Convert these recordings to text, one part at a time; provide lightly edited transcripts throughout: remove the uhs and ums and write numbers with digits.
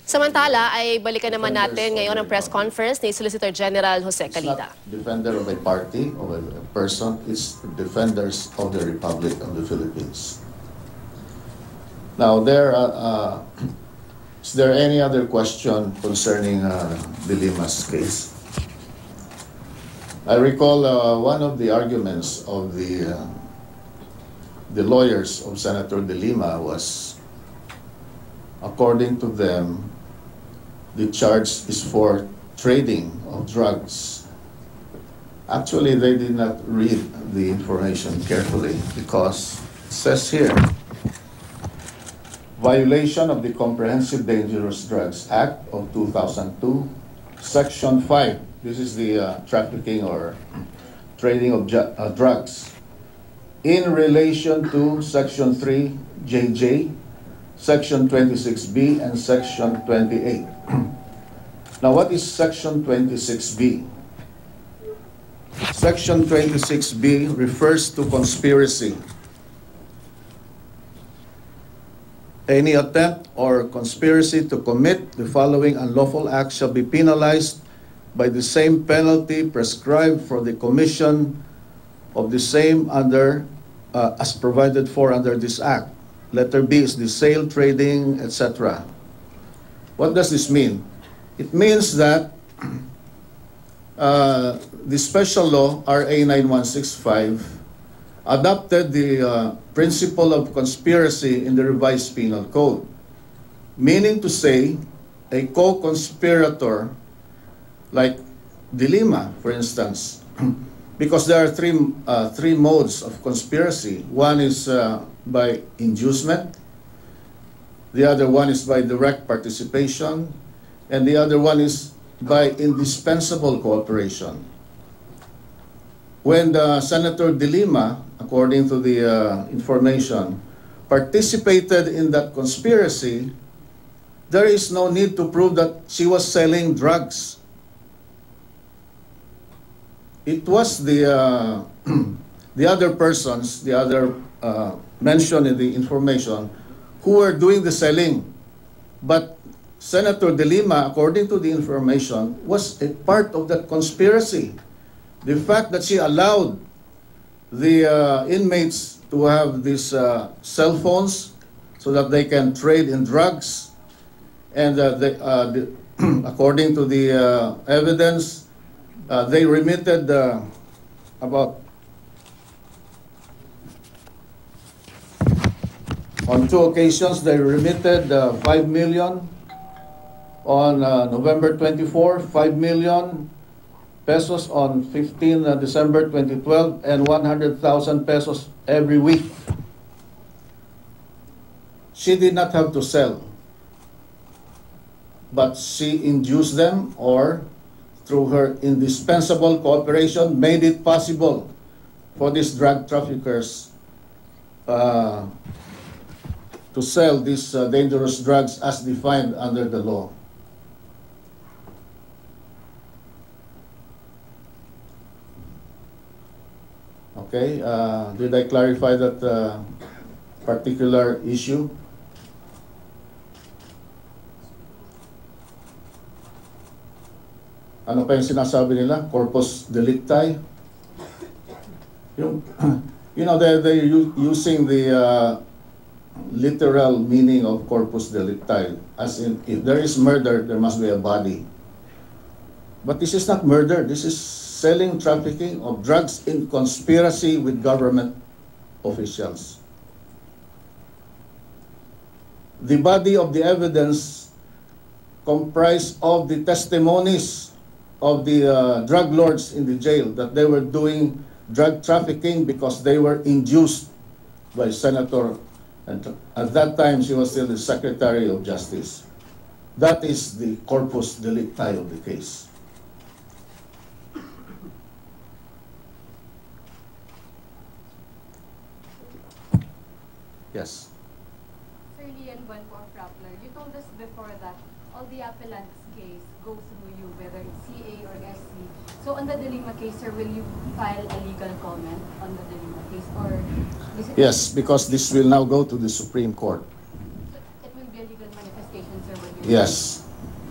Samantala ay balikan naman natin ngayon ang press conference ni Solicitor General Jose Calida. Defender of a party, of a person, it's defenders of the Republic of the Philippines. Now, is there any other question concerning De Lima's case? I recall one of the arguments of the lawyers of Senator De Lima was, according to them, the charge is for trading of drugs. Actually, they did not read the information carefully because it says here, violation of the Comprehensive Dangerous Drugs Act of 2002, Section 5. This is the trafficking or trading of drugs. In relation to Section 3, JJ, Section 26B, and Section 28. Now, what is Section 26B? Section 26B refers to conspiracy. Any attempt or conspiracy to commit the following unlawful act shall be penalized by the same penalty prescribed for the commission of the same under as provided for under this act. Letter B is the sale, trading, etc. What does this mean? It means that the special law, RA 9165, adopted the principle of conspiracy in the revised penal code, meaning to say a co-conspirator like De Lima, for instance, because there are three modes of conspiracy. One is by inducement, the other one is by direct participation, and the other one is by indispensable cooperation. When Senator De Lima, according to the information, participated in that conspiracy, there is no need to prove that she was selling drugs. It was the other persons, the other mentioned in the information, who were doing the selling. But Senator De Lima, according to the information, was a part of that conspiracy. The fact that she allowed the inmates to have these cell phones so that they can trade in drugs, and according to the evidence, they remitted on 2 occasions, they remitted 5 million on November 24, 5 million pesos on 15 December 2012, and 100,000 pesos every week. She did not have to sell, but she induced them, or through her indispensable cooperation, made it possible for these drug traffickers to sell these dangerous drugs as defined under the law. Okay, did I clarify that particular issue? Ano pa yung sinasabi nila? Corpus delicti? They're using the literal meaning of corpus delicti, as in, if there is murder, there must be a body. But this is not murder. This is selling, trafficking of drugs in conspiracy with government officials. The body of the evidence comprised of the testimonies of the drug lords in the jail that they were doing drug trafficking because they were induced by Senator, and at that time she was still the Secretary of Justice. That is the corpus delicti of the case. Yes. Sir Lian Buenpo of Rappler, you told us before that all the appellant's case goes through you, whether it's CA or SC. So on the De Lima case, sir, will you file a legal comment on the De Lima case, or is it? Yes, because this will now go to the Supreme Court. So it will be a legal manifestation, sir, when you... Yes.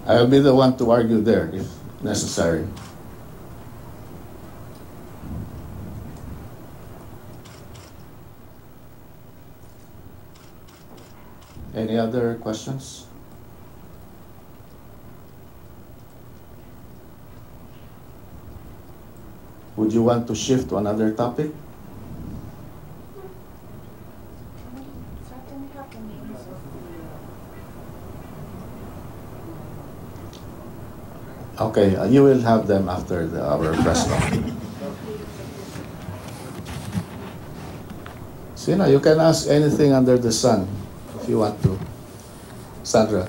I'll be the one to argue there if necessary. Any other questions? Would you want to shift to another topic? Okay, you will have them after our press conference. Sina, you can ask anything under the sun if you want to. Sandra.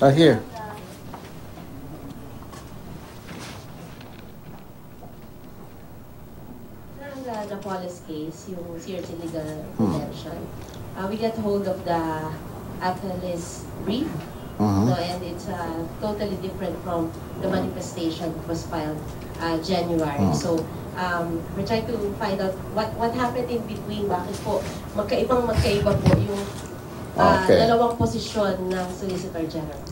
Right here. The police case, yung serious illegal detention, we get hold of the appellee's brief, no, and it's totally different from the manifestation that was filed January. So we're trying to find out what happened in between. Bakit po magkaiba po yung dalawang posisyon ng Solicitor General?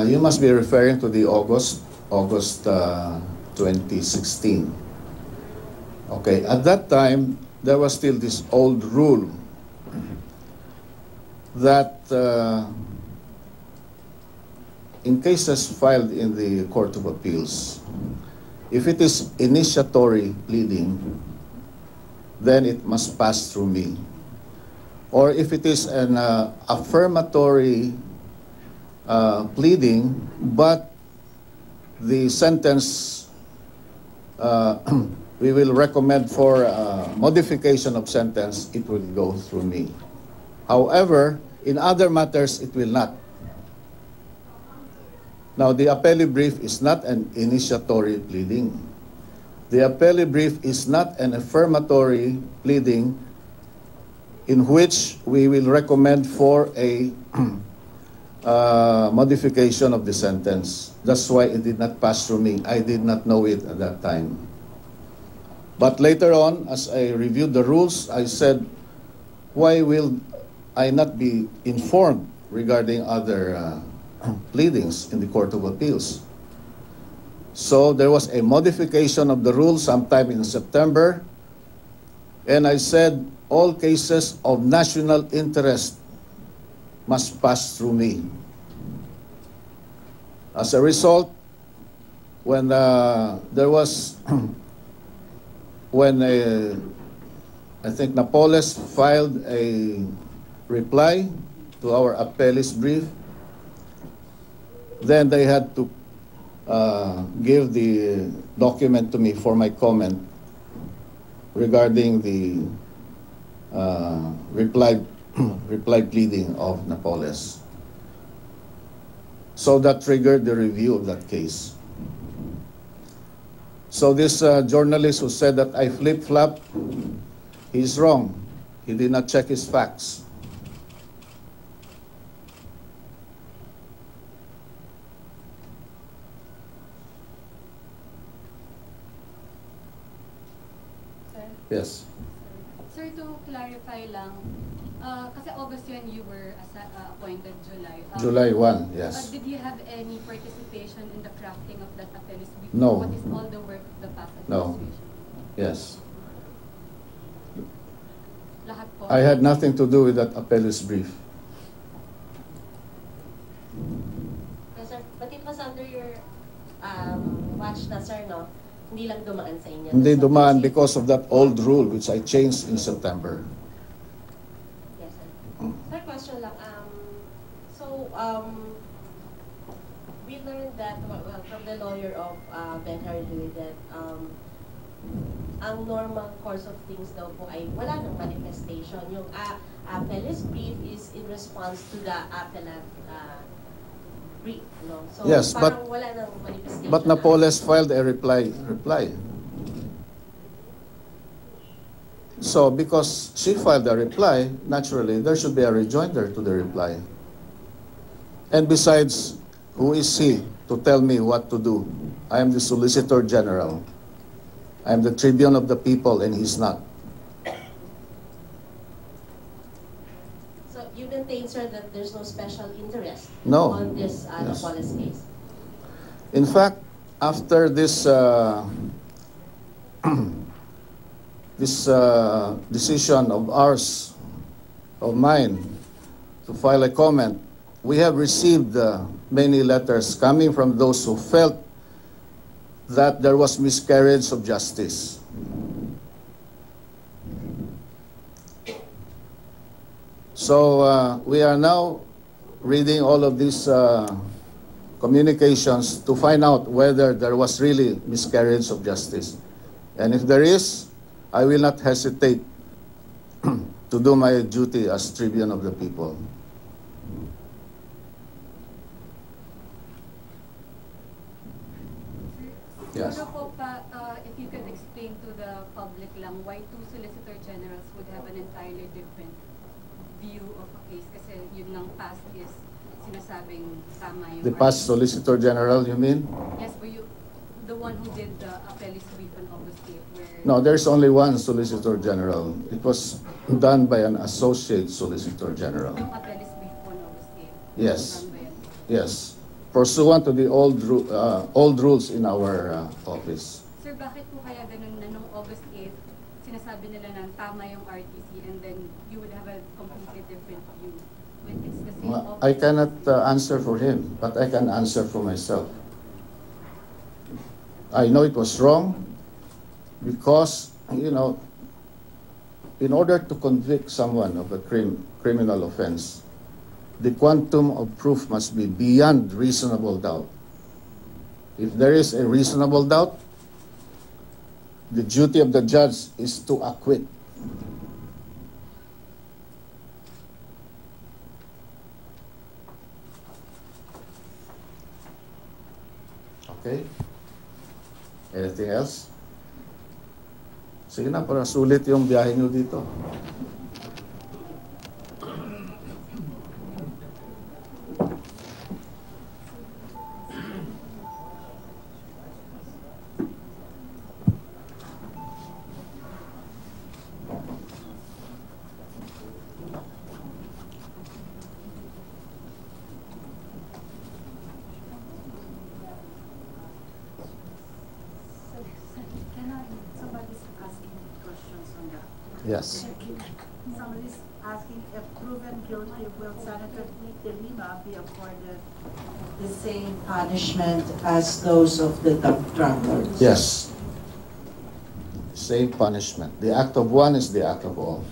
You must be referring to the August 2016. Okay, at that time, there was still this old rule that in cases filed in the Court of Appeals, if it is initiatory pleading, then it must pass through me. Or if it is an affirmatory pleading, but the sentence we will recommend for modification of sentence, it will go through me. However, in other matters, it will not. Now, the appellee brief is not an initiatory pleading. The appellee brief is not an affirmatory pleading in which we will recommend for a modification of the sentence. That's why it did not pass through me. I did not know it at that time. But later on, as I reviewed the rules, I said, why will I not be informed regarding other pleadings in the Court of Appeals? So there was a modification of the rules sometime in September, and I said, all cases of national interest must pass through me. As a result, when there was when I think Napoles filed a reply to our appellee's brief, then they had to give the document to me for my comment regarding the reply pleading of Napoles. So that triggered the review of that case. So this journalist who said that I flip-flop, he's wrong. He did not check his facts. Sir? Yes. Sir, to clarify lang, kasi August yun, you were appointed July. July 1, yes. Did you have any participation in the crafting of that appellee's brief? No. What is all the work of the past No. administration? Yes. Lahat po? I had nothing to do with that appellee's brief. Yes, sir. But it was under your watch na, sir, no? Hindi lang dumaan sa inyo. Hindi dumaan because of that old rule which I changed in September. Yes, sir. Sir, question lang. We learned that from the lawyer of Ben Harley that ang normal course of things daw po ay wala ng manifestation. Yung appellee's brief is in response to the appellant brief, no? So Yes, parang wala ng manifestation. But Napoles filed a reply. So because she filed a reply, naturally there should be a rejoinder to the reply. And besides, who is he to tell me what to do? I am the Solicitor General. I am the tribune of the people, and he's not. So you maintain, sir, that there's no special interest No. on this Yes. Napoles case? In fact, after this decision of mine, to file a comment, we have received many letters coming from those who felt that there was miscarriage of justice. So we are now reading all of these communications to find out whether there was really miscarriage of justice. And if there is, I will not hesitate to do my duty as tribune of the people. Yes. Siguro po if you could explain to the public lang why two Solicitor Generals would have an entirely different view of a case kasi yun lang past is sinasabing tama yung The past Solicitor General, you mean? Yes, but the one who did the appellee's brief on August 8th where No, there's only one Solicitor General. It was done by an Associate Solicitor General. yung appellee's brief on August 8th. Yes. Done by an- Yes. Pursuant to the old rules in our office. Sir, bakit po kaya ganun na nung August 8th, sinasabi nila na tama yung RTC and then you would have a completely different view when it's the same Well, I cannot answer for him, but I can answer for myself. I know it was wrong because, you know, in order to convict someone of a criminal offense, the quantum of proof must be beyond reasonable doubt. If there is a reasonable doubt, the duty of the judge is to acquit. Okay? Anything else? Sige na, para sulit yung biyahe nyo dito. Somebody's asking questions on that. Yes. Somebody's asking if proven guilty, will Senator De Lima be accorded the same punishment as those of the drug lords? Yes. Same punishment. The act of one is the act of all.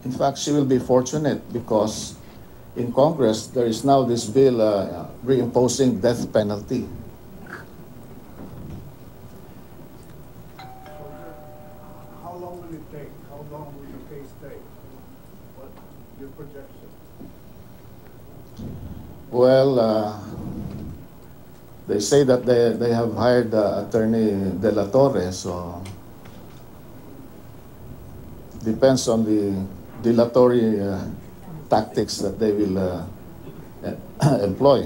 In fact, she will be fortunate because in Congress there is now this bill reimposing death penalty. How long will it take? How long will the case take? What your projection? Well, they say that they have hired Attorney De La Torre, so depends on the dilatory tactics that they will employ.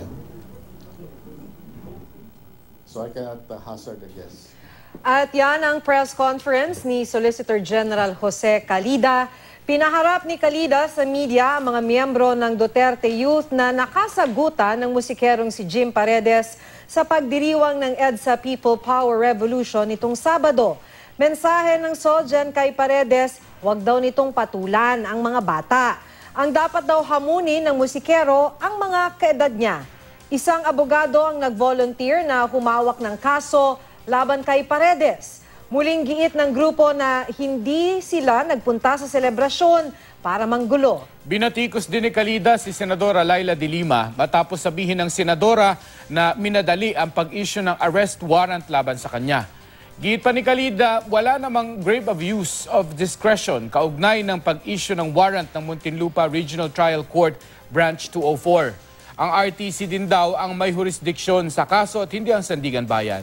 So I cannot hazard a guess. At yan ang press conference ni Solicitor General Jose Calida. Pinaharap ni Calida sa media ang mga miyembro ng Duterte Youth na nakasagutan ng musikerong si Jim Paredes sa pagdiriwang ng EDSA People Power Revolution nitong Sabado. Mensahe ng Solgen kay Paredes, huwag daw nitong patulan ang mga bata. Ang dapat daw hamunin ng musikero ang mga kaedad niya. Isang abogado ang nag-volunteer na humawak ng kaso laban kay Paredes. Muling giit ng grupo na hindi sila nagpunta sa selebrasyon para manggulo. Binatikos din ni Calida si Senadora Laila de Lima matapos sabihin ng senadora na minadali ang pag-issue ng arrest warrant laban sa kanya. Giit pa ni Calida, wala namang grave abuse of discretion kaugnay ng pag-issue ng warrant ng Muntinlupa Regional Trial Court Branch 204. Ang RTC din daw ang may jurisdiksyon sa kaso at hindi ang Sandigan Bayan.